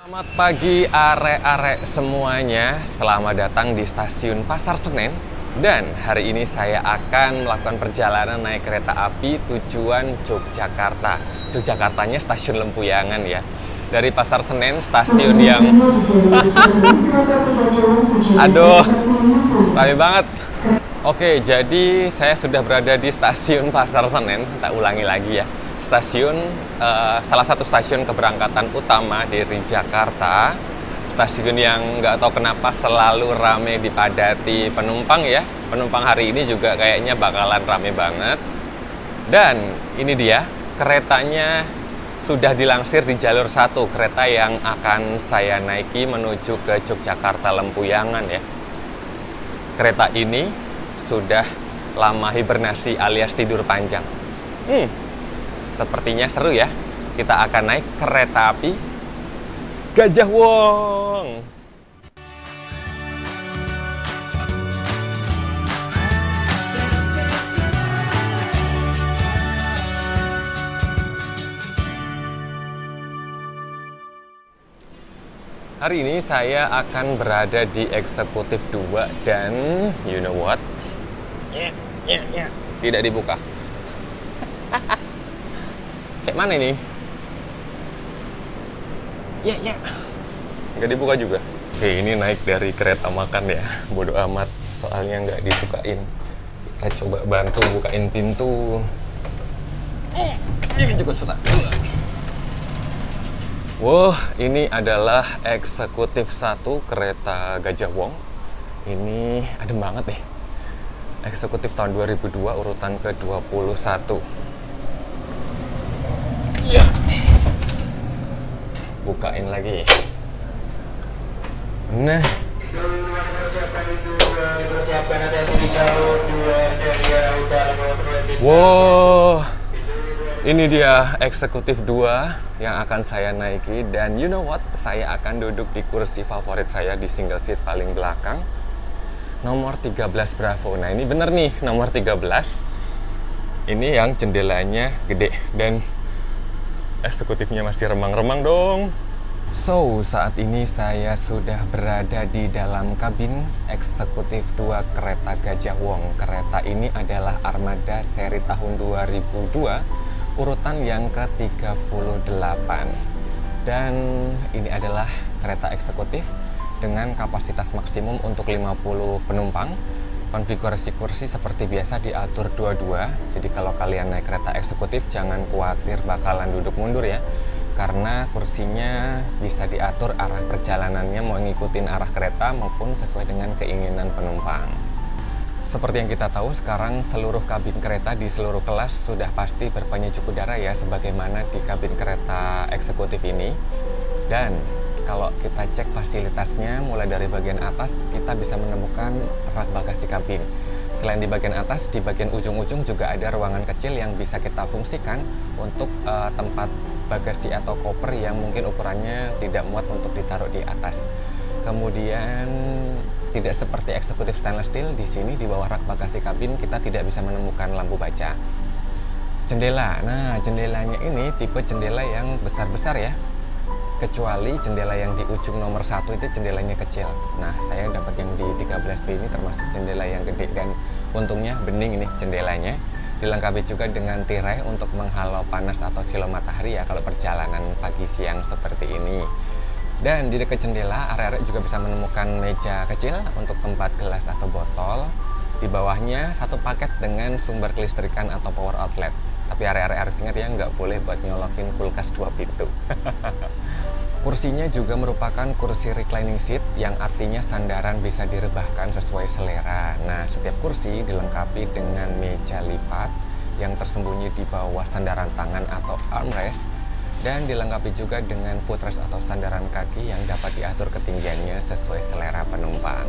Selamat pagi arek-arek semuanya. Selamat datang di stasiun Pasar Senen. Dan hari ini saya akan melakukan perjalanan naik kereta api tujuan Yogyakarta. Yogyakartanya stasiun Lempuyangan ya. Dari Pasar Senen, stasiun yang aduh, rame banget. Oke, jadi saya sudah berada di stasiun Pasar Senen. Tak ulangi lagi ya. Stasiun, salah satu stasiun keberangkatan utama dari Jakarta. Stasiun yang nggak tahu kenapa selalu rame dipadati penumpang ya. Penumpang hari ini juga kayaknya bakalan rame banget. Dan ini dia, keretanya sudah dilansir di jalur 1, kereta yang akan saya naiki menuju ke Yogyakarta Lempuyangan ya. Kereta ini sudah lama hibernasi alias tidur panjang. Sepertinya seru ya. Kita akan naik kereta api Gajah Wong. Hari ini saya akan berada di eksekutif 2 dan you know what? Tidak dibuka. Kayak mana ini? Nggak dibuka juga. Oke, ini naik dari kereta makan ya. Bodoh amat, soalnya nggak dibukain. Kita coba bantu bukain pintu. Ini juga susah. Wah, ini adalah eksekutif 1 kereta Gajah Wong. Ini adem banget deh. Eksekutif tahun 2002 urutan ke-21. Ya. Bukain lagi. Nah. Wow. Ini dia eksekutif 2 yang akan saya naiki. Dan you know what? Saya akan duduk di kursi favorit saya di single seat paling belakang. Nomor 13 Bravo. Nah ini bener nih, nomor 13. Ini yang jendelanya gede. Dan eksekutifnya masih remang-remang dong. So, saat ini saya sudah berada di dalam kabin eksekutif 2 kereta Gajah Wong. Kereta ini adalah armada seri tahun 2002. Urutan yang ke-38. Dan ini adalah kereta eksekutif dengan kapasitas maksimum untuk 50 penumpang. Konfigurasi kursi seperti biasa diatur 22. Jadi kalau kalian naik kereta eksekutif jangan khawatir bakalan duduk mundur ya. Karena kursinya bisa diatur arah perjalanannya mau ngikutin arah kereta maupun sesuai dengan keinginan penumpang. Seperti yang kita tahu sekarang seluruh kabin kereta di seluruh kelas sudah pasti berpenyucuk udara ya, sebagaimana di kabin kereta eksekutif ini. Dan kalau kita cek fasilitasnya mulai dari bagian atas kita bisa menemukan rak bagasi kabin. Selain di bagian atas, di bagian ujung-ujung juga ada ruangan kecil yang bisa kita fungsikan untuk tempat bagasi atau koper yang mungkin ukurannya tidak muat untuk ditaruh di atas. Kemudian tidak seperti eksekutif stainless steel, di sini di bawah rak bagasi kabin kita tidak bisa menemukan lampu baca. Jendela, nah jendelanya ini tipe jendela yang besar-besar ya. Kecuali jendela yang di ujung nomor 1 itu jendelanya kecil. Nah saya dapat yang di 13B ini termasuk jendela yang gede. Dan untungnya bening ini jendelanya. Dilengkapi juga dengan tirai untuk menghalau panas atau silau matahari ya kalau perjalanan pagi siang seperti ini. Dan di dekat jendela, area-area juga bisa menemukan meja kecil untuk tempat gelas atau botol. Di bawahnya satu paket dengan sumber kelistrikan atau power outlet. Tapi area-area harus ingat ya, nggak boleh buat nyolokin kulkas 2 pintu. Kursinya juga merupakan kursi reclining seat yang artinya sandaran bisa direbahkan sesuai selera. Nah, setiap kursi dilengkapi dengan meja lipat yang tersembunyi di bawah sandaran tangan atau armrest. Dan dilengkapi juga dengan footrest atau sandaran kaki yang dapat diatur ketinggiannya sesuai selera penumpang.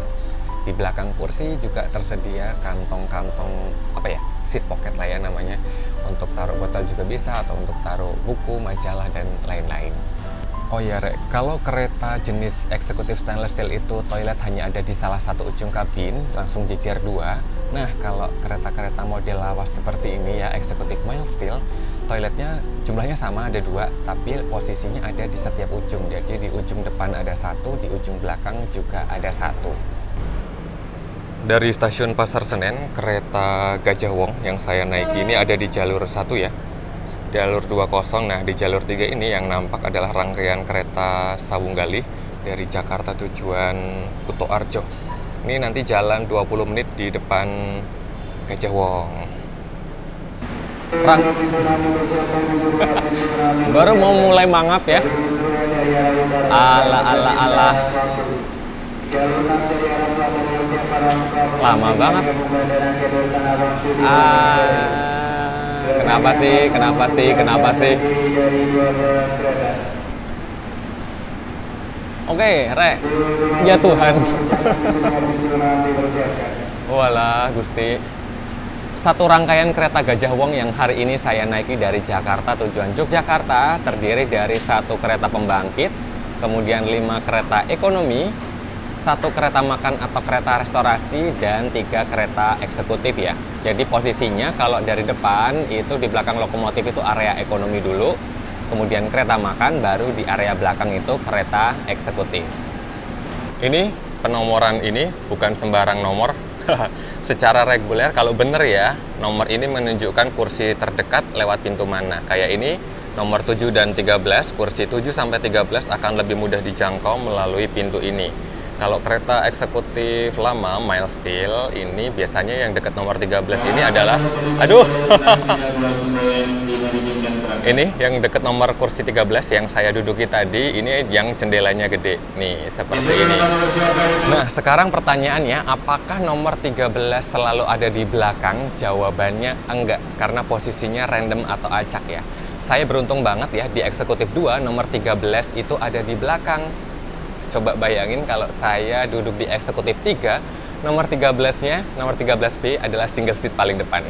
Di belakang kursi juga tersedia kantong-kantong seat pocket lah ya namanya. Untuk taruh botol juga bisa atau untuk taruh buku, majalah dan lain-lain. Oh ya, Rek, kalau kereta jenis eksekutif stainless steel itu toilet hanya ada di salah satu ujung kabin, langsung jejer dua. Nah, kalau kereta-kereta model lawas seperti ini ya, eksekutif mild steel, toiletnya jumlahnya sama, ada dua, tapi posisinya ada di setiap ujung. Jadi di ujung depan ada satu, di ujung belakang juga ada satu. Dari stasiun Pasar Senen, kereta Gajah Wong yang saya naiki ini ada di jalur 1 ya. Jalur 20. Nah, di jalur 3 ini yang nampak adalah rangkaian kereta Sawung Galih dari Jakarta tujuan Kuto Arjo. Ini nanti jalan 20 menit di depan Gajah Wong. Rang. Baru mau mulai mangap ya. Ala. Lama banget. Kenapa sih? Oke, Rek. Ya Tuhan. Walah, Gusti. Satu rangkaian kereta Gajah Wong yang hari ini saya naiki dari Jakarta tujuan Yogyakarta terdiri dari satu kereta pembangkit, kemudian 5 kereta ekonomi, 1 kereta makan atau kereta restorasi, dan 3 kereta eksekutif ya. Jadi posisinya kalau dari depan itu di belakang lokomotif itu area ekonomi dulu, kemudian kereta makan, baru di area belakang itu kereta eksekutif. Ini penomoran ini bukan sembarang nomor. Secara reguler kalau bener ya, nomor ini menunjukkan kursi terdekat lewat pintu mana. Kayak ini nomor 7 dan 13, kursi 7 sampai 13 akan lebih mudah dijangkau melalui pintu ini. Kalau kereta eksekutif lama, mild steel, ini biasanya yang dekat nomor 13 ini adalah, ini yang dekat nomor kursi 13 yang saya duduki tadi, ini yang jendelanya gede, nih seperti ini. Nah, sekarang pertanyaannya, apakah nomor 13 selalu ada di belakang? Jawabannya enggak, karena posisinya random atau acak ya. Saya beruntung banget ya, di eksekutif 2, nomor 13 itu ada di belakang. Coba bayangin kalau saya duduk di eksekutif 3, nomor 13-nya, nomor 13B adalah single seat paling depan.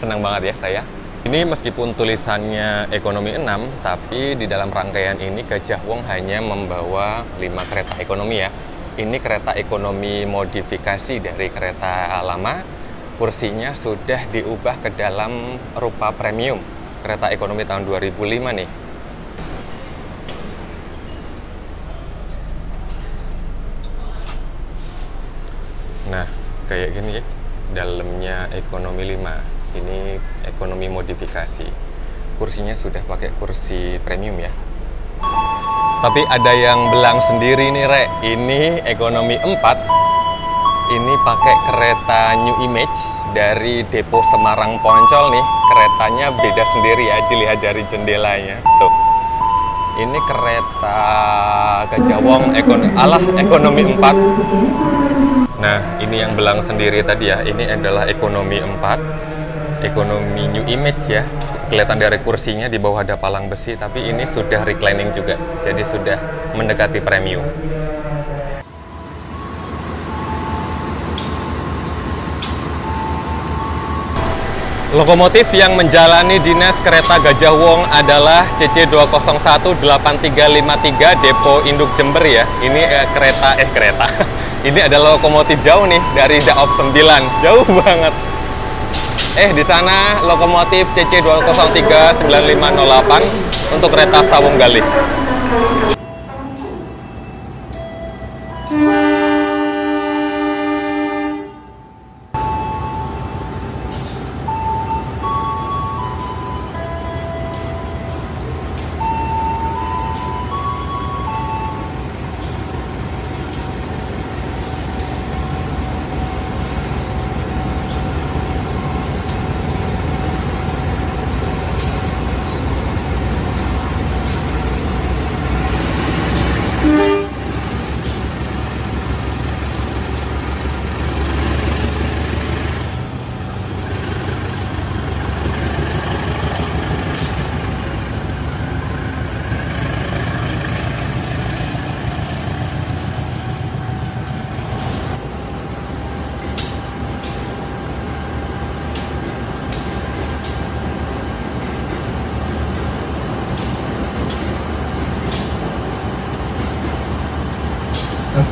Senang banget ya saya. Ini meskipun tulisannya ekonomi 6, tapi di dalam rangkaian ini Gajah Wong hanya membawa 5 kereta ekonomi ya. Ini kereta ekonomi modifikasi dari kereta lama, kursinya sudah diubah ke dalam rupa premium. Kereta ekonomi tahun 2005 nih. Nah, kayak gini ya, dalamnya ekonomi 5, ini ekonomi modifikasi. Kursinya sudah pakai kursi premium ya. Tapi ada yang belang sendiri nih, Rek. Ini ekonomi 4, ini pakai kereta New Image dari depo Semarang Poncol nih. Keretanya beda sendiri ya, dilihat dari jendelanya. Tuh. Ini kereta Gajah Wong ekonomi 4. Nah, ini yang belang sendiri tadi ya, ini adalah ekonomi 4, ekonomi New Image ya. Kelihatan dari kursinya di bawah ada palang besi, tapi ini sudah reclining juga, jadi sudah mendekati premium. Lokomotif yang menjalani dinas kereta Gajah Wong adalah CC2018353 Depo Induk Jember ya. Ini kereta. Ini adalah lokomotif jauh nih dari Daop 9. Jauh banget. Di sana lokomotif CC2039508 untuk kereta Sawung Galih.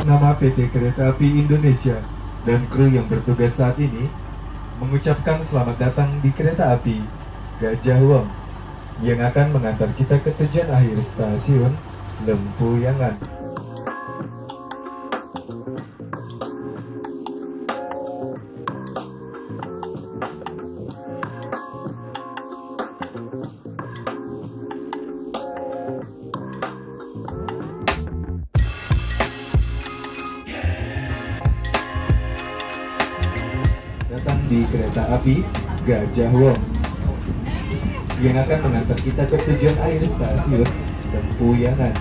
nama PT Kereta Api Indonesia dan kru yang bertugas saat ini mengucapkan selamat datang di kereta api Gajah Wong yang akan mengantar kita ke tujuan akhir stasiun Lempuyangan. Datang di kereta api Gajah Wong yang akan mengantar kita ke tujuan akhir stasiun Lempuyangan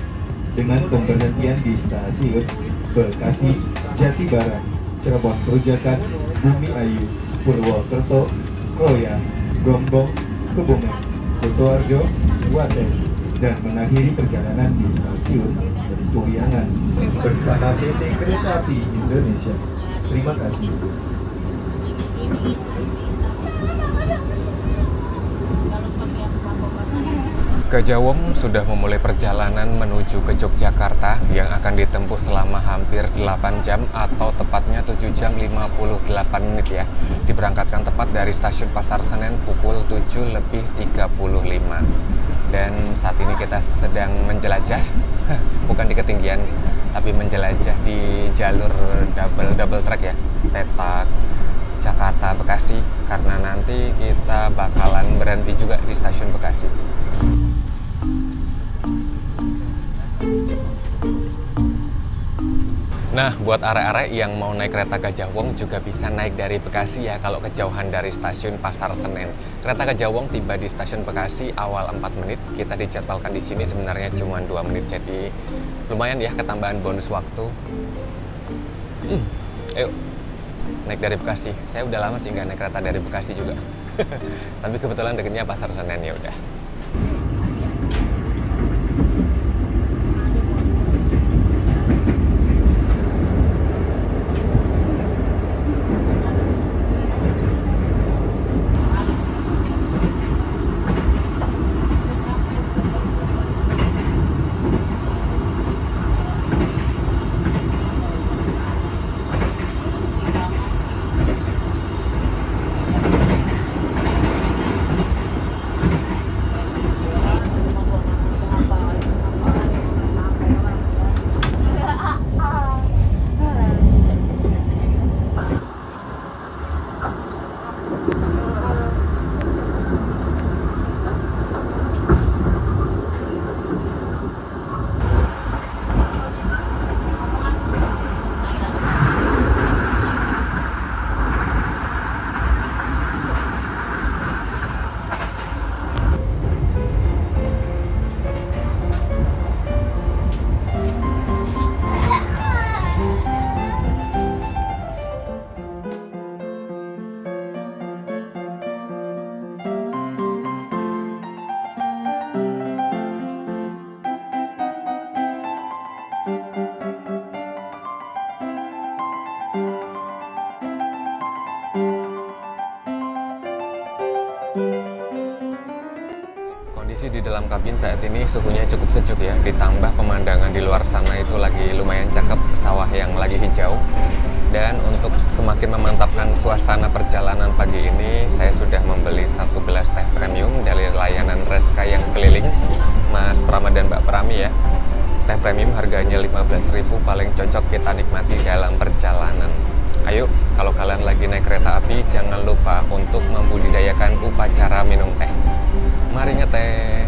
dengan pemberhentian di stasiun Bekasi, Jatibarang, Cirebon Perujakan, Bumi Ayu, Purwokerto, Kroya, Gombong, Kebumen, Kutoarjo, Wates, dan mengakhiri perjalanan di stasiun Lempuyangan bersama PT Kereta Api Indonesia. Terima kasih. Gajah Wong sudah memulai perjalanan menuju ke Yogyakarta yang akan ditempuh selama hampir 8 jam atau tepatnya 7 jam 58 menit ya. Diberangkatkan tepat dari stasiun Pasar Senen pukul 7:35. Dan saat ini kita sedang menjelajah, bukan di ketinggian, tapi menjelajah di jalur double track ya, petak Jakarta Bekasi, karena nanti kita bakalan berhenti juga di stasiun Bekasi. Nah, buat arek-arek yang mau naik kereta Gajah Wong juga bisa naik dari Bekasi ya kalau kejauhan dari stasiun Pasar Senen. Kereta Gajah Wong tiba di stasiun Bekasi awal 4 menit. Kita dijadwalkan di sini sebenarnya cuma 2 menit, jadi lumayan ya ketambahan bonus waktu. Ayo, naik dari Bekasi. Saya udah lama sih nggak naik kereta dari Bekasi juga. Tapi kebetulan dekatnya Pasar Senen, ya udah. Kondisi di dalam kabin saat ini suhunya cukup sejuk ya, ditambah pemandangan di luar sana itu lagi lumayan cakep, sawah yang lagi hijau. Dan untuk semakin memantapkan suasana perjalanan pagi ini, saya sudah membeli 1 gelas teh premium dari layanan Reska yang keliling, Mas Prama dan Mbak Prami ya. Teh premium harganya 15.000, paling cocok kita nikmati dalam perjalanan. Ayo, kalau kalian lagi naik kereta api, jangan lupa untuk membudidayakan upacara minum teh. Mari ngeteh.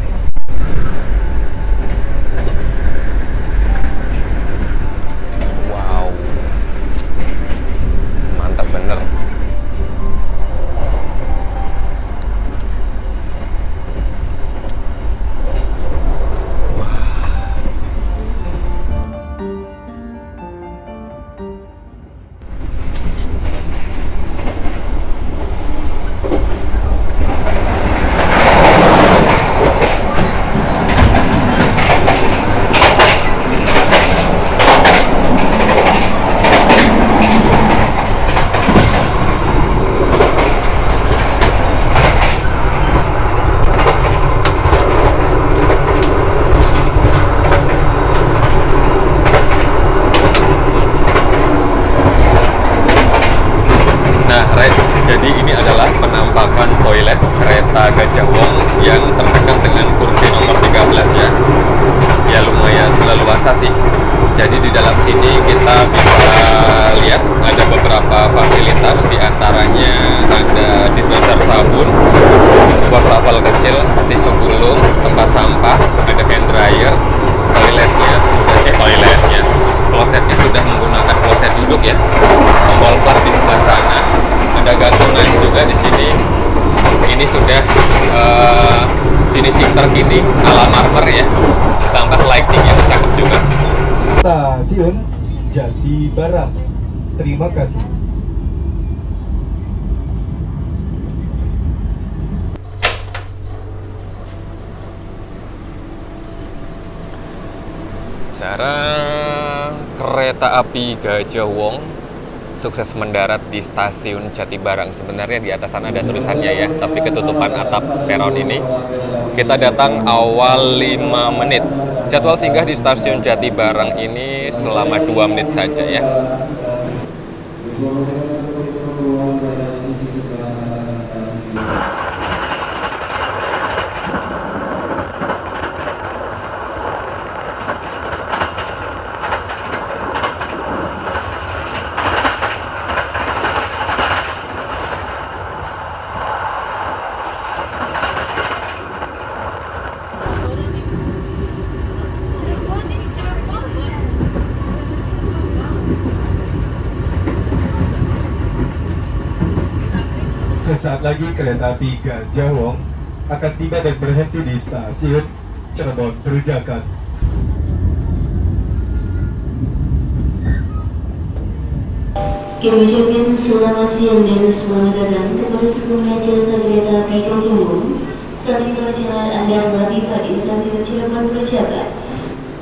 Wow, mantap bener. kereta Gajah Wong yang terdekat dengan kursi nomor 13 ya. Ya lumayan leluasa sih. Jadi di dalam sini kita bisa lihat ada beberapa fasilitas, diantaranya ada dispenser sabun, wastafel kecil, tisu gulung, tempat sampah, ada hand dryer, klosetnya sudah menggunakan kloset duduk ya, tombol flash di sebelah sana, ada gantungan juga di sini. Ini sudah finishing terkini ala marmer ya, tambah lighting yang cakep juga. Stasiun Jati Barang. Terima kasih. Cara kereta api Gajah Wong sukses mendarat di stasiun Jati Barang. Sebenarnya di atas sana ada tulisannya ya, tapi ketutupan atap peron ini. Kita datang awal 5 menit. Jadwal singgah di stasiun Jati Barang ini selama 2 menit saja ya. Sesaat lagi kereta api Gajah Wong akan tiba dan berhenti di stasiun Cirebon Perujakan. Kami ucapkan selamat siang dan selamat datang kepada seluruh jasa kereta api Gajah Wong. Saat ini perjalanan Anda telah tiba di stasiun Cirebon Perujakan.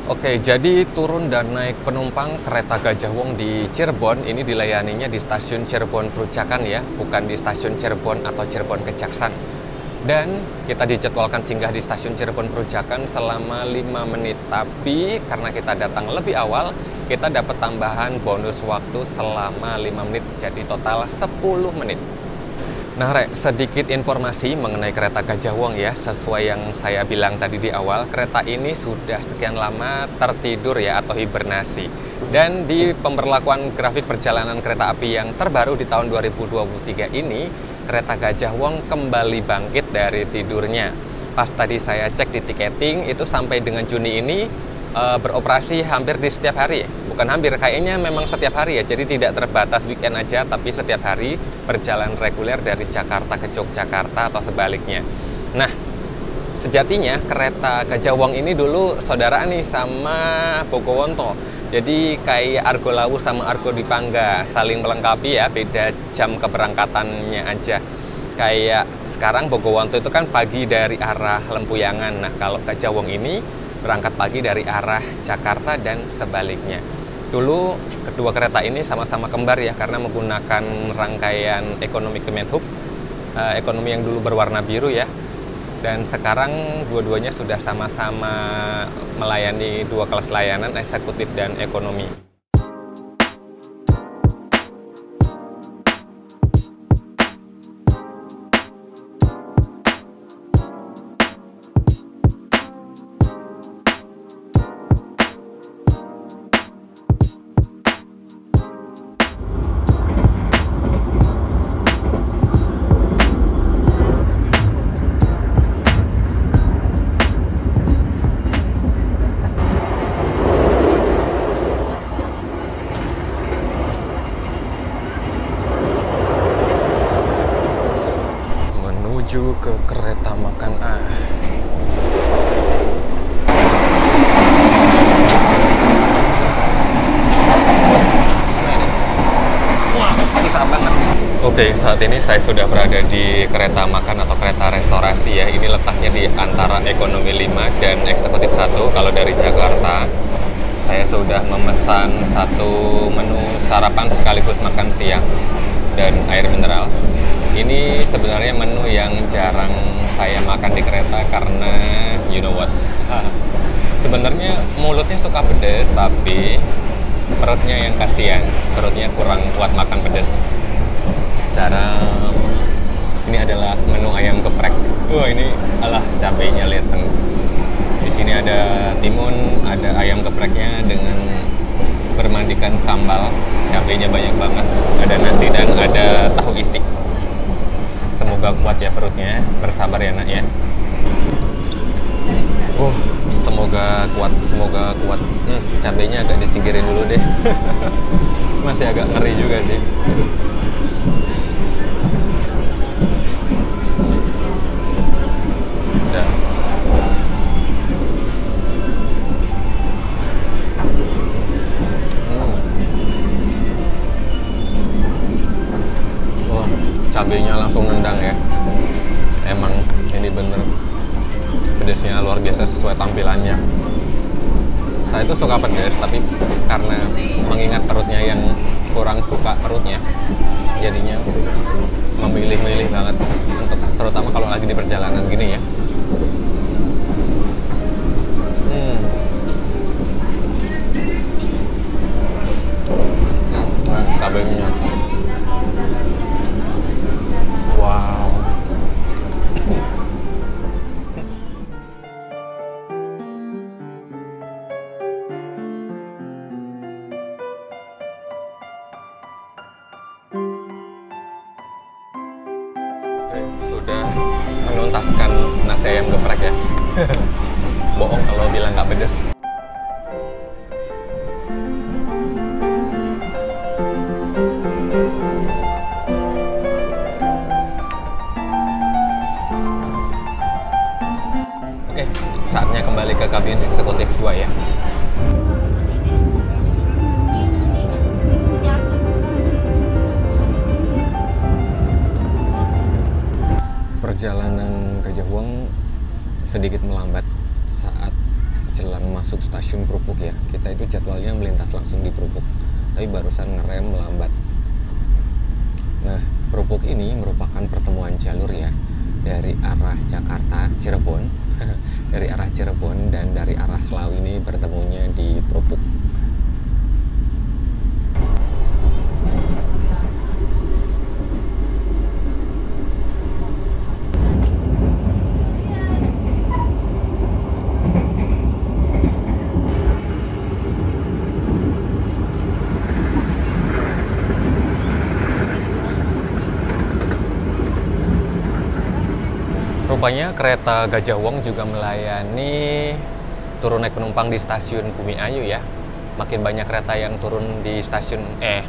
Oke, jadi turun dan naik penumpang kereta Gajah Wong di Cirebon ini dilayaninya di stasiun Cirebon Perujakan ya, bukan di stasiun Cirebon atau Cirebon Kejaksan. Dan kita dijadwalkan singgah di stasiun Cirebon Perujakan selama 5 menit. Tapi karena kita datang lebih awal, kita dapat tambahan bonus waktu selama 5 menit, jadi total 10 menit. Nah, Rek, sedikit informasi mengenai kereta Gajah Wong ya. Sesuai yang saya bilang tadi di awal, kereta ini sudah sekian lama tertidur ya atau hibernasi. Dan di pemberlakuan grafik perjalanan kereta api yang terbaru di tahun 2023 ini, kereta Gajah Wong kembali bangkit dari tidurnya. Pas tadi saya cek di tiketing, itu sampai dengan Juni ini beroperasi hampir di setiap hari. Bukan hampir, kayaknya memang setiap hari ya. Jadi tidak terbatas weekend aja, tapi setiap hari berjalan reguler dari Jakarta ke Yogyakarta atau sebaliknya. Nah, sejatinya kereta Gajah Wong ini dulu saudara nih sama Bogowonto. Jadi kayak Argo Lawu sama Argo Dipangga, saling melengkapi ya, beda jam keberangkatannya aja. Kayak sekarang Bogowonto itu kan pagi dari arah Lempuyangan. Nah, kalau Gajah Wong ini berangkat pagi dari arah Jakarta dan sebaliknya. Dulu kedua kereta ini sama-sama kembar ya, karena menggunakan rangkaian ekonomi Kemenhub, ekonomi yang dulu berwarna biru ya. Dan sekarang dua-duanya sudah sama-sama melayani 2 kelas layanan, eksekutif dan ekonomi. Menuju ke kereta makan Wah, susah banget. Oke, saat ini saya sudah berada di kereta makan atau kereta restorasi ya. Ini letaknya di antara ekonomi 5 dan eksekutif 1. Kalau dari Jakarta, saya sudah memesan 1 menu sarapan sekaligus makan siang dan air mineral. Ini sebenarnya menu yang jarang saya makan di kereta karena you know what. Sebenarnya mulutnya suka pedas, tapi perutnya yang kasihan, perutnya kurang kuat makan pedas. Ini adalah menu ayam geprek. Wah, ini alah cabenya lihat kan. Di sini ada timun, ada ayam gepreknya dengan bermandikan sambal. Cabenya banyak banget. Ada nasi dan ada tahu isi. Semoga kuat ya perutnya. Bersabar ya nak ya. Semoga kuat, semoga kuat. Cabenya agak disingkirin dulu deh. Masih agak ngeri juga sih. Udah. Wah, cabenya langsung nendang ya. Emang ini bener pedesnya luar biasa sesuai tampilannya. Saya itu suka pedas, tapi karena mengingat perutnya yang kurang suka perutnya, jadinya memilih-milih banget untuk terutama kalau lagi di perjalanan gini ya. Cabenya. Wow. Sudah menuntaskan nasi ayam geprek ya. Bohong kalau bilang nggak pedes. Oke, saatnya kembali ke kabin eksekutif 2 ya. Perjalanan Gajah Wong sedikit melambat saat jelang masuk stasiun Prupuk ya. Kita itu jadwalnya melintas langsung di Prupuk, tapi barusan ngerem melambat. Nah, Prupuk ini merupakan pertemuan jalur ya, dari arah Jakarta, Cirebon, dari arah Cirebon dan dari arah Selawi ini bertemunya di Prupuk. Rupanya kereta Gajah Wong juga melayani turun naik penumpang di stasiun Bumi Ayu ya. Makin banyak kereta yang turun di stasiun,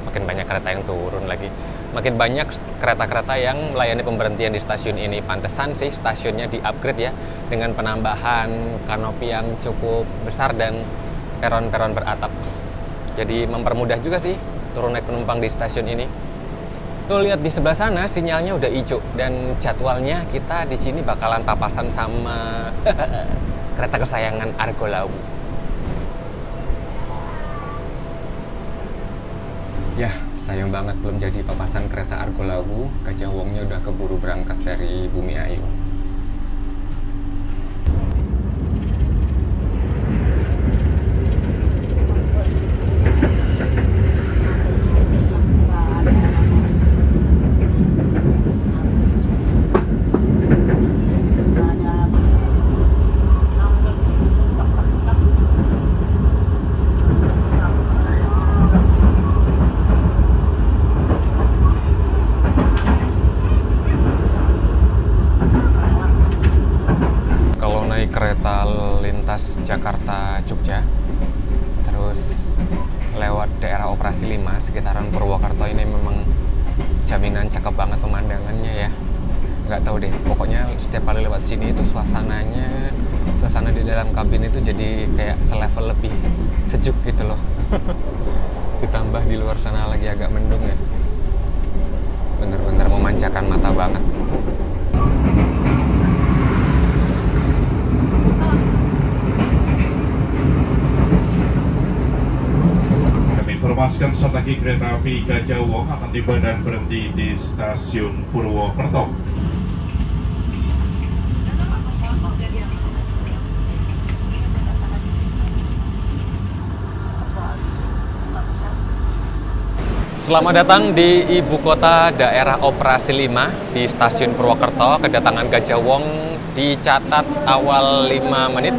makin banyak kereta yang turun lagi. Makin banyak kereta-kereta yang melayani pemberhentian di stasiun ini. Pantesan sih stasiunnya di-upgrade ya, dengan penambahan kanopi yang cukup besar dan peron-peron beratap. Jadi mempermudah juga sih turun naik penumpang di stasiun ini. Tuh lihat di sebelah sana sinyalnya udah hijau dan jadwalnya kita di sini bakalan papasan sama kereta kesayangan Argo Lawu. Ya, sayang banget belum jadi papasan kereta Argo Lawu. Gajah Wongnya udah keburu berangkat dari Bumi Ayu. Kereta lintas Jakarta Jogja terus lewat daerah operasi 5 sekitaran Purwokerto ini memang jaminan cakep banget pemandangannya ya. Nggak tahu deh, pokoknya setiap kali lewat sini itu suasana di dalam kabin itu jadi kayak selevel lebih sejuk gitu loh. Ditambah di luar sana lagi agak mendung ya, bener-bener memanjakan mata banget. Informasikan saat lagi kereta api Gajah Wong akan tiba dan berhenti di stasiun Purwokerto. Selamat datang di ibu kota daerah operasi 5 di stasiun Purwokerto. Kedatangan Gajah Wong dicatat awal 5 menit.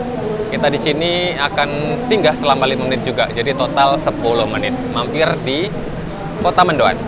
Kita di sini akan singgah selama 5 menit juga, jadi total 10 menit. Mampir di Kota Mendoan.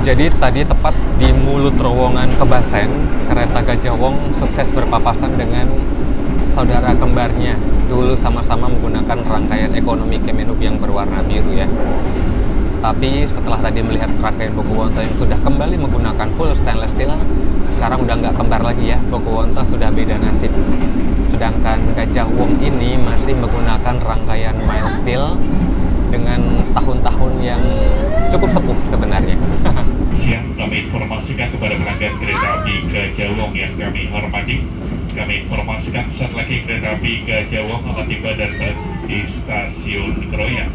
Jadi tadi tepat di mulut terowongan Kebasen, kereta Gajah Wong sukses berpapasan dengan saudara kembarnya. Dulu sama-sama menggunakan rangkaian ekonomi Kemenhub yang berwarna biru ya. Tapi setelah tadi melihat rangkaian Bogowonto yang sudah kembali menggunakan full stainless steel, sekarang udah nggak kembar lagi ya, Bogowonto sudah beda nasib. Sedangkan Gajah Wong ini masih menggunakan rangkaian mild steel dengan tahun-tahun yang cukup sepuh sebenarnya. Siang kami informasikan kepada pelanggan kereta api Gajah Wong yang kami hormati. Kami informasikan saat lagi kereta api Gajah Wong akan tiba dan berhenti di stasiun Kroya.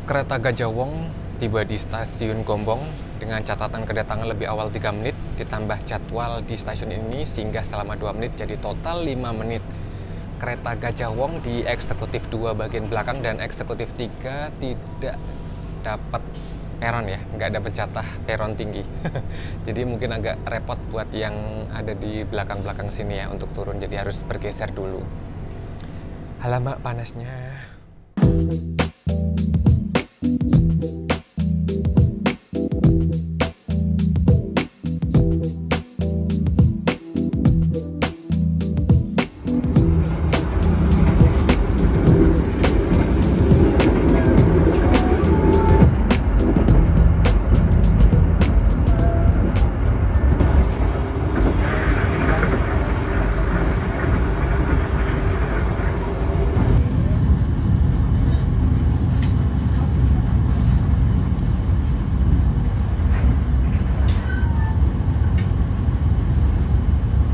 Kereta Gajah Wong tiba di stasiun Gombong dengan catatan kedatangan lebih awal 3 menit, ditambah jadwal di stasiun ini singgah selama 2 menit, jadi total 5 menit. Kereta Gajah Wong di eksekutif 2 bagian belakang dan eksekutif 3 tidak dapat peron ya, nggak dapat jatah peron tinggi. Jadi mungkin agak repot buat yang ada di belakang-belakang sini ya untuk turun, jadi harus bergeser dulu. Alamak panasnya.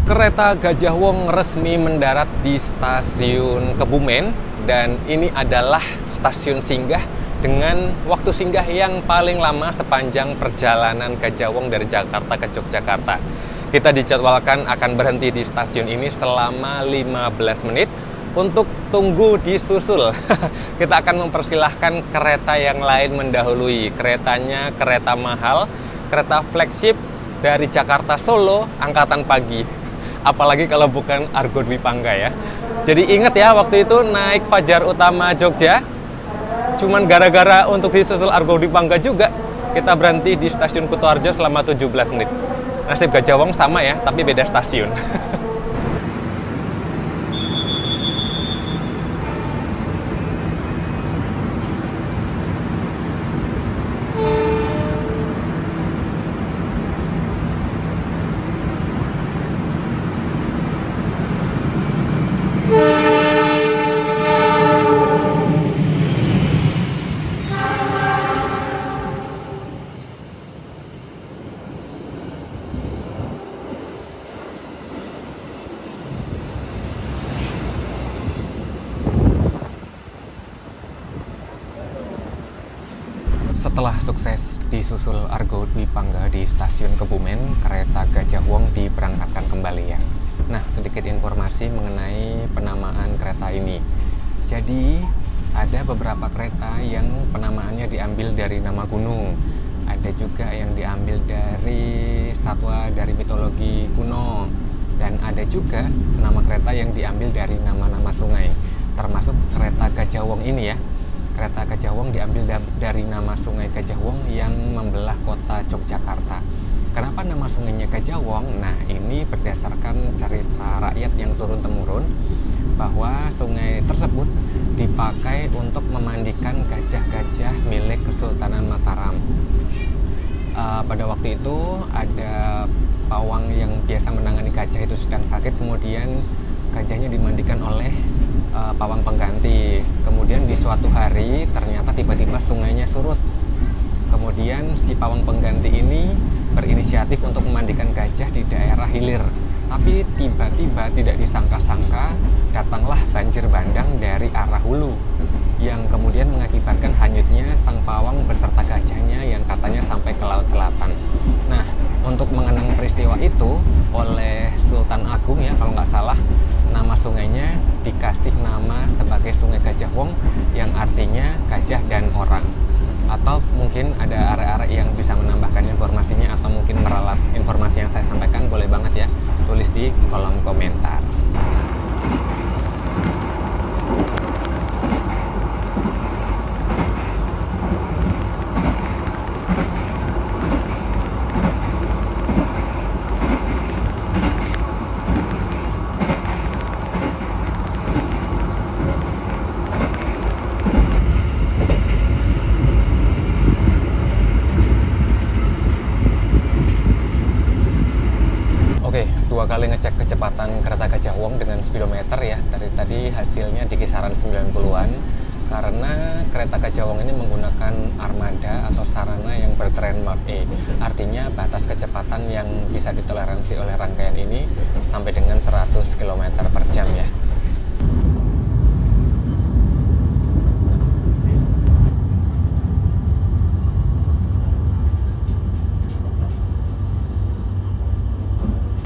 Kereta Gajah Wong resmi mendarat di stasiun Kebumen dan ini adalah stasiun singgah dengan waktu singgah yang paling lama sepanjang perjalanan Gajah Wong dari Jakarta ke Yogyakarta. Kita dijadwalkan akan berhenti di stasiun ini selama 15 menit untuk tunggu disusul. Kita akan mempersilahkan kereta yang lain mendahului. Keretanya kereta mahal, kereta flagship dari Jakarta Solo angkatan pagi. Apalagi kalau bukan Argo Dwi Pangga ya. Jadi ingat ya, waktu itu naik Fajar Utama Jogja, cuman gara-gara untuk disusul Argo Dwi Pangga juga, kita berhenti di stasiun Kutoarjo selama 17 menit. Nasib Gajah Wong sama ya, tapi beda stasiun. Setelah sukses disusul Argo Dwi Pangga di stasiun Kebumen, kereta Gajah Wong diberangkatkan kembali ya. Nah, sedikit informasi mengenai penamaan kereta ini. Jadi, ada beberapa kereta yang penamaannya diambil dari nama gunung. Ada juga yang diambil dari satwa dari mitologi kuno. Dan ada juga nama kereta yang diambil dari nama-nama sungai. Termasuk kereta Gajah Wong ini ya. Kereta Gajah Wong diambil dari nama sungai Gajah Wong yang membelah kota Yogyakarta. Kenapa nama sungainya Gajah Wong? Nah, ini berdasarkan cerita rakyat yang turun-temurun bahwa sungai tersebut dipakai untuk memandikan gajah-gajah milik Kesultanan Mataram. Pada waktu itu ada pawang yang biasa menangani gajah itu sedang sakit, kemudian gajahnya dimandikan oleh pawang pengganti. Kemudian di suatu hari ternyata tiba-tiba sungainya surut. Kemudian si pawang pengganti ini berinisiatif untuk memandikan gajah di daerah hilir. Tapi tiba-tiba tidak disangka-sangka datanglah banjir bandang dari arah hulu yang kemudian mengakibatkan hanyutnya sang pawang beserta gajahnya yang katanya sampai ke Laut Selatan. Nah, untuk mengenang peristiwa itu oleh Sultan Agung ya kalau nggak salah, nama sungainya dikasih nama sebagai Sungai Gajah Wong yang artinya gajah dan orang. Atau mungkin ada arek-arek yang bisa menambahkan informasinya atau mungkin meralat informasi yang saya sampaikan, boleh banget ya tulis di kolom komentar. Dua kali ngecek kecepatan kereta Gajah Wong dengan speedometer ya. Dari tadi hasilnya di kisaran 90-an. Karena kereta Gajah Wong ini menggunakan armada atau sarana yang bertrainmark E. Artinya batas kecepatan yang bisa ditoleransi oleh rangkaian ini sampai dengan 100 km per jam ya.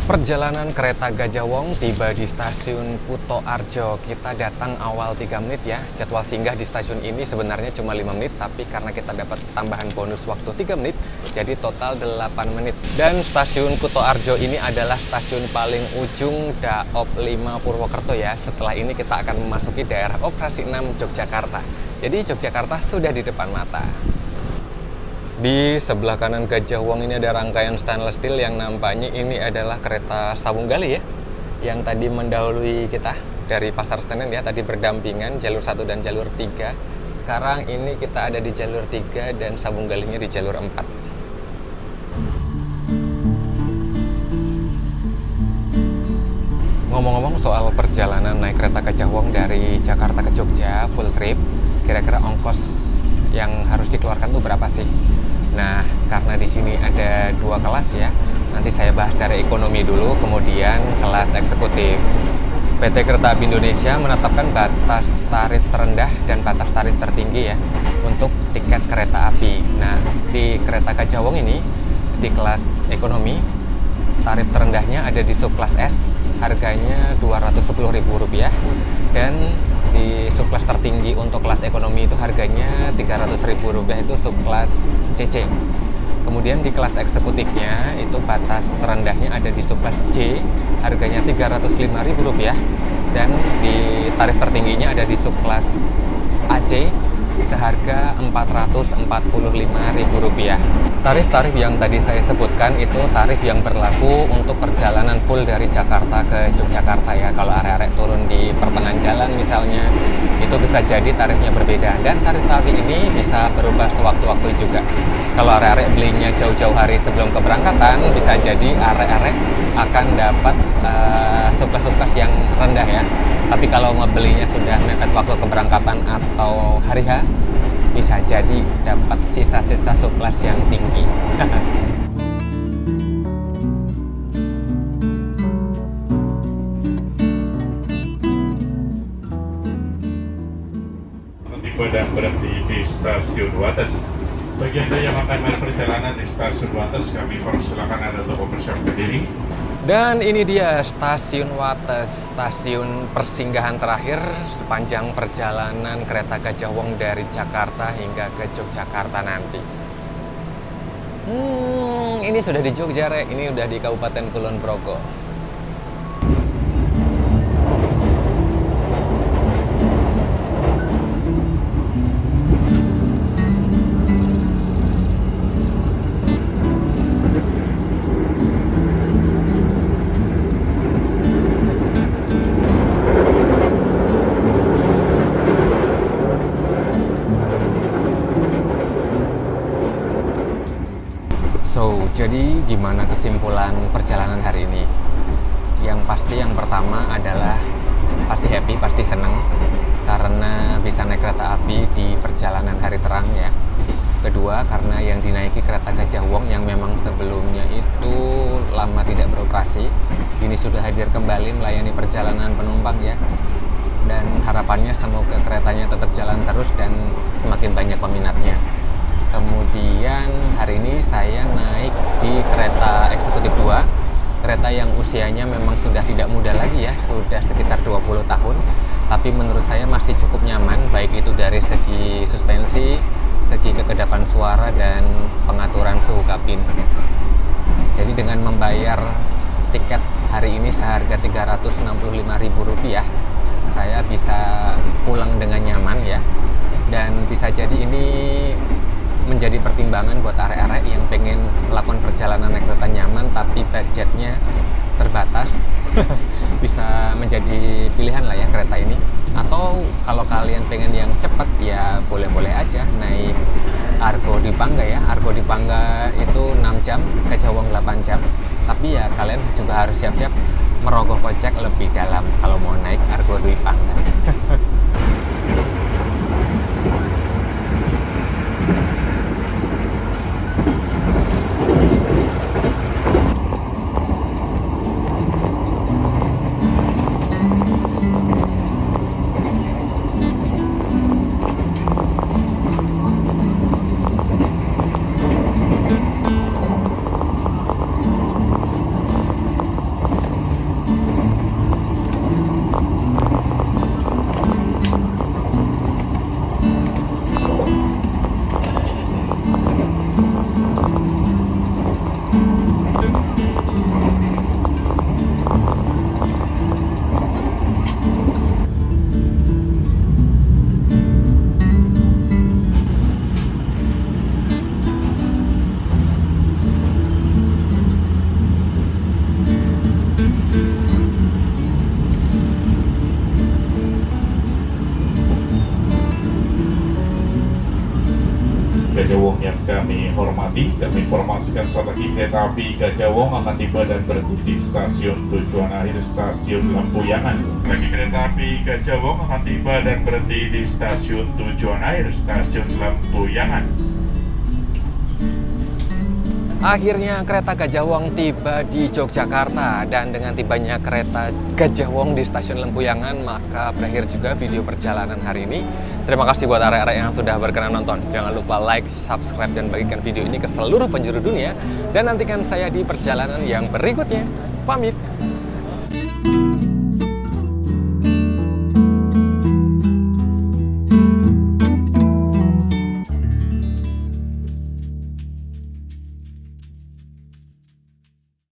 Perjalanan kereta Gajah Wong tiba di stasiun Kuto Arjo. Kita datang awal 3 menit ya. Jadwal singgah di stasiun ini sebenarnya cuma 5 menit, tapi karena kita dapat tambahan bonus waktu 3 menit, jadi total 8 menit. Dan stasiun Kuto Arjo ini adalah stasiun paling ujung Daop 5 Purwokerto ya. Setelah ini kita akan memasuki daerah operasi 6 Yogyakarta. Jadi Yogyakarta sudah di depan mata. Di sebelah kanan Gajah Wong ini ada rangkaian stainless steel yang nampaknya ini adalah kereta Sawung Gali ya, yang tadi mendahului kita dari Pasar Senen ya, tadi berdampingan jalur 1 dan jalur 3. Sekarang ini kita ada di jalur 3 dan Sawung Galinya di jalur 4. Ngomong-ngomong soal perjalanan naik kereta Gajah Wong dari Jakarta ke Jogja full trip, kira-kira ongkos yang harus dikeluarkan tuh berapa sih? Nah, karena di sini ada 2 kelas ya, nanti saya bahas dari ekonomi dulu, kemudian kelas eksekutif. PT Kereta Api Indonesia menetapkan batas tarif terendah dan batas tarif tertinggi ya untuk tiket kereta api. Nah, di kereta Gajah Wong ini, di kelas ekonomi, tarif terendahnya ada di subkelas S, harganya Rp210.000, dan di subkelas tertinggi untuk kelas ekonomi itu harganya Rp300.000 itu subkelas CC. Kemudian di kelas eksekutifnya itu batas terendahnya ada di subkelas C, harganya Rp305.000, dan di tarif tertingginya ada di subkelas AC seharga Rp445.000. Tarif-tarif yang tadi saya sebutkan itu tarif yang berlaku untuk perjalanan full dari Jakarta ke Yogyakarta ya. Kalau area-area turun di pertengahan jalan misalnya, itu bisa jadi tarifnya berbeda. Dan tarif-tarif ini bisa berubah sewaktu-waktu juga. Kalau area-area belinya jauh-jauh hari sebelum keberangkatan, bisa jadi area-area akan dapat subkelas-subkelas yang rendah ya. Tapi kalau ngebelinya sudah mepet waktu keberangkatan atau hari H, bisa jadi dapat sisa-sisa subkelas yang tinggi. Tiba dan berhenti di stasiun Wates. Bagi Anda yang akan naik perjalanan di stasiun Wates, kami persilakan Anda untuk mempersiapkan diri. Dan ini dia stasiun Wates, stasiun persinggahan terakhir sepanjang perjalanan kereta Gajah Wong dari Jakarta hingga ke Yogyakarta nanti. Ini sudah di Jogja, Rek. Ini udah di Kabupaten Kulon Progo. Jadi gimana kesimpulan perjalanan hari ini? Yang pasti yang pertama adalah pasti happy, pasti seneng karena bisa naik kereta api di perjalanan hari terang ya. Kedua, karena yang dinaiki kereta Gajah Wong yang memang sebelumnya itu lama tidak beroperasi, kini sudah hadir kembali melayani perjalanan penumpang ya. Dan harapannya semoga keretanya tetap jalan terus dan semakin banyak peminatnya. Kemudian hari ini saya naik di kereta eksekutif 2, kereta yang usianya memang sudah tidak muda lagi ya, sudah sekitar 20 tahun, tapi menurut saya masih cukup nyaman, baik itu dari segi suspensi, segi kekedapan suara, dan pengaturan suhu kabin. Jadi dengan membayar tiket hari ini seharga Rp365.000, saya bisa pulang dengan nyaman ya, dan bisa jadi ini menjadi pertimbangan buat arek-arek yang pengen melakukan perjalanan naik kereta nyaman tapi budgetnya terbatas. Bisa menjadi pilihan lah ya kereta ini. Atau kalau kalian pengen yang cepat ya boleh-boleh aja naik Argo Dipangga ya. Argo Dipangga itu 6 jam, Gajah Wong 8 jam. Tapi ya kalian juga harus siap-siap merogoh kocek lebih dalam kalau mau naik Argo Dipangga. Gajah Wong yang kami hormati, kami informasikan saat lagi kereta api Gajah Wong akan tiba dan berhenti di stasiun tujuan akhir Stasiun Lempuyangan. Lagi kereta api Gajah Wong akan tiba dan berhenti di stasiun tujuan akhir Stasiun Lempuyangan. Akhirnya kereta Gajah Wong tiba di Yogyakarta, dan dengan tibanya kereta Gajah Wong di stasiun Lempuyangan maka berakhir juga video perjalanan hari ini. Terima kasih buat arek-arek yang sudah berkenan nonton. Jangan lupa like, subscribe, dan bagikan video ini ke seluruh penjuru dunia. Dan nantikan saya di perjalanan yang berikutnya. Pamit!